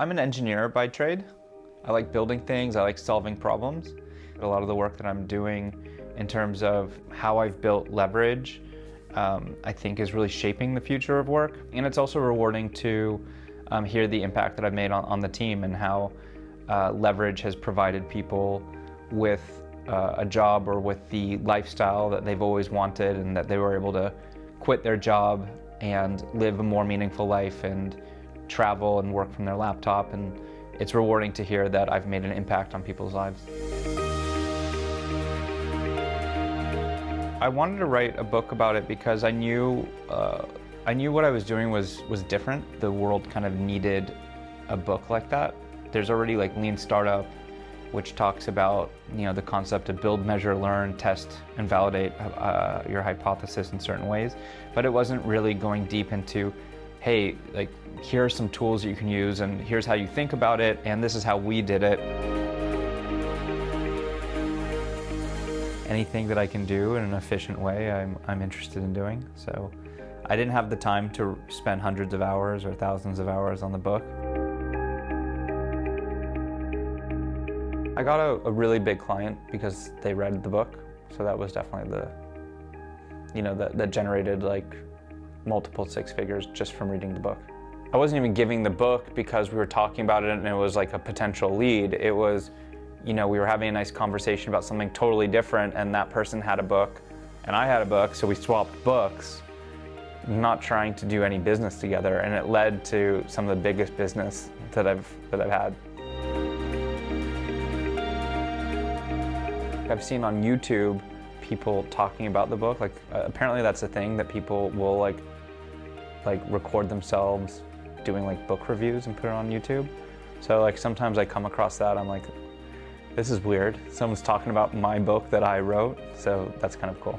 I'm an engineer by trade. I like building things, I like solving problems. A lot of the work that I'm doing in terms of how I've built leverage, I think is really shaping the future of work. And it's also rewarding to hear the impact that I've made on the team and how leverage has provided people with a job or with the lifestyle that they've always wanted, and that they were able to quit their job and live a more meaningful life and travel and work from their laptop. And it's rewarding to hear that I've made an impact on people's lives. I wanted to write a book about it because I knew what I was doing was different. The world kind of needed a book like that. There's already like Lean Startup, which talks about the concept of build, measure, learn, test, and validate your hypothesis in certain ways. But it wasn't really going deep into, hey, like here are some tools that you can use, and here's how you think about it, and this is how we did it. Anything that I can do in an efficient way, I'm interested in doing. So I didn't have the time to spend hundreds of hours or thousands of hours on the book. I got a really big client because they read the book. So that was definitely that generated like multiple six figures just from reading the book. I wasn't even giving the book because we were talking about it and it was like a potential lead. It was, we were having a nice conversation about something totally different, and that person had a book and I had a book, so we swapped books, not trying to do any business together, and it led to some of the biggest business that I've had. I've seen on YouTube people talking about the book. Like apparently that's a thing that people will like record themselves doing like book reviews and put it on YouTube. So like sometimes I come across that, I'm like, this is weird. Someone's talking about my book that I wrote, so that's kind of cool.